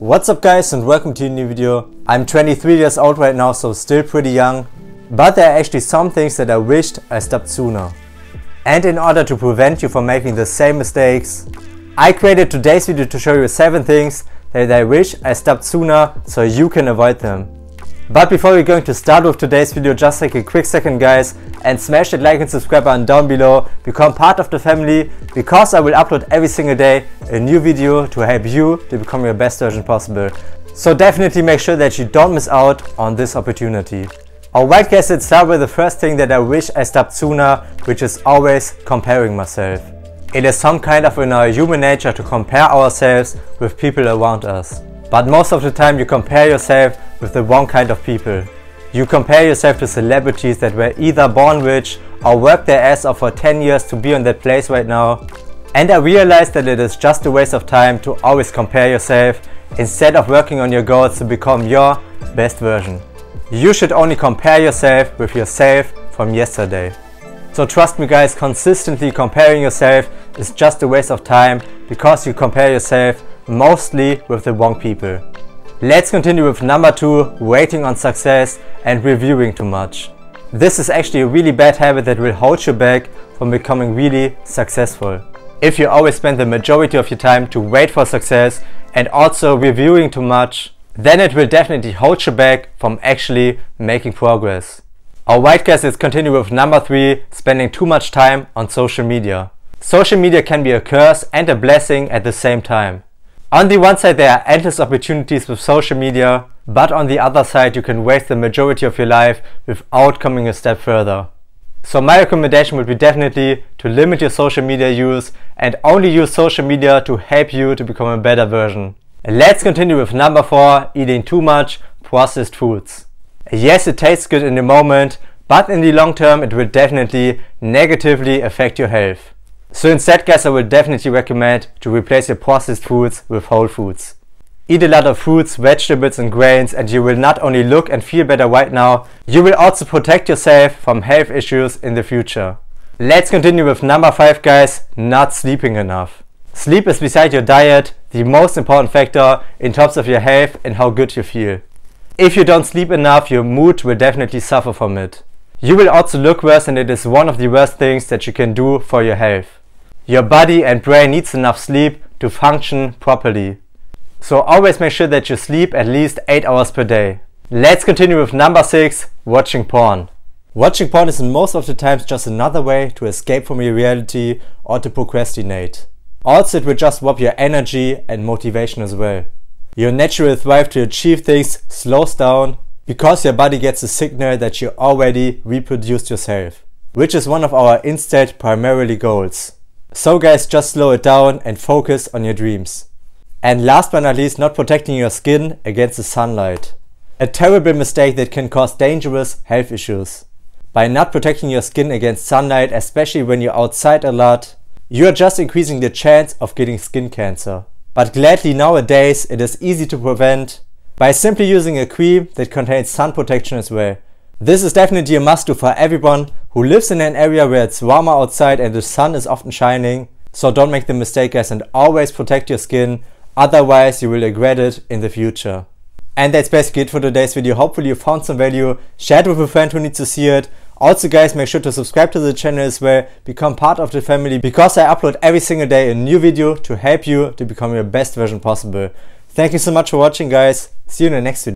What's up guys and welcome to a new video. I'm 23 years old right now, so still pretty young, but there are actually some things that I wished I stopped sooner. And in order to prevent you from making the same mistakes, I created today's video to show you 7 things that I wish I stopped sooner so you can avoid them. But before we're going to start with today's video, just take a quick second guys and smash that like and subscribe button down below. Become part of the family, because I will upload every single day a new video to help you to become your best version possible. So definitely make sure that you don't miss out on this opportunity. Alright guys, let's start with the first thing that I wish I stopped sooner, which is always comparing myself. It is some kind of in our human nature to compare ourselves with people around us. But most of the time you compare yourself with the wrong kind of people. You compare yourself to celebrities that were either born rich or worked their ass off for 10 years to be on that place right now. And I realized that it is just a waste of time to always compare yourself instead of working on your goals to become your best version. You should only compare yourself with yourself from yesterday. So trust me guys, consistently comparing yourself is just a waste of time because you compare yourself mostly with the wrong people. Let's continue with number 2, waiting on success and reviewing too much. This is actually a really bad habit that will hold you back from becoming really successful. If you always spend the majority of your time to wait for success and also reviewing too much, then it will definitely hold you back from actually making progress. Alright guys, let's continue with number 3, spending too much time on social media. Social media can be a curse and a blessing at the same time. On the one side there are endless opportunities with social media, but on the other side you can waste the majority of your life without coming a step further. So my recommendation would be definitely to limit your social media use and only use social media to help you to become a better version. Let's continue with number 4, eating too much processed foods. Yes, it tastes good in the moment, but in the long term it will definitely negatively affect your health. So instead guys, I would definitely recommend to replace your processed foods with whole foods. Eat a lot of fruits, vegetables and grains, and you will not only look and feel better right now, you will also protect yourself from health issues in the future. Let's continue with number 5 guys, not sleeping enough. Sleep is, beside your diet, the most important factor in terms of your health and how good you feel. If you don't sleep enough, your mood will definitely suffer from it. You will also look worse, and it is one of the worst things that you can do for your health. Your body and brain needs enough sleep to function properly. So always make sure that you sleep at least 8 hours per day. Let's continue with number 6, watching porn. Watching porn is most of the times just another way to escape from your reality or to procrastinate. Also it will just rob your energy and motivation as well. Your natural drive to achieve things slows down because your body gets a signal that you already reproduced yourself, which is one of our instead primarily goals. So guys, just slow it down and focus on your dreams. And last but not least, not protecting your skin against the sunlight. A terrible mistake that can cause dangerous health issues. By not protecting your skin against sunlight, especially when you're outside a lot, you are just increasing the chance of getting skin cancer. But gladly nowadays it is easy to prevent by simply using a cream that contains sun protection as well. This is definitely a must-do for everyone who lives in an area where it's warmer outside and the sun is often shining. So don't make the mistake guys, and always protect your skin, otherwise you will regret it in the future. And that's basically it for today's video. Hopefully you found some value, share it with a friend who needs to see it. Also guys, make sure to subscribe to the channel as well, become part of the family, because I upload every single day a new video to help you to become your best version possible. Thank you so much for watching guys, see you in the next video.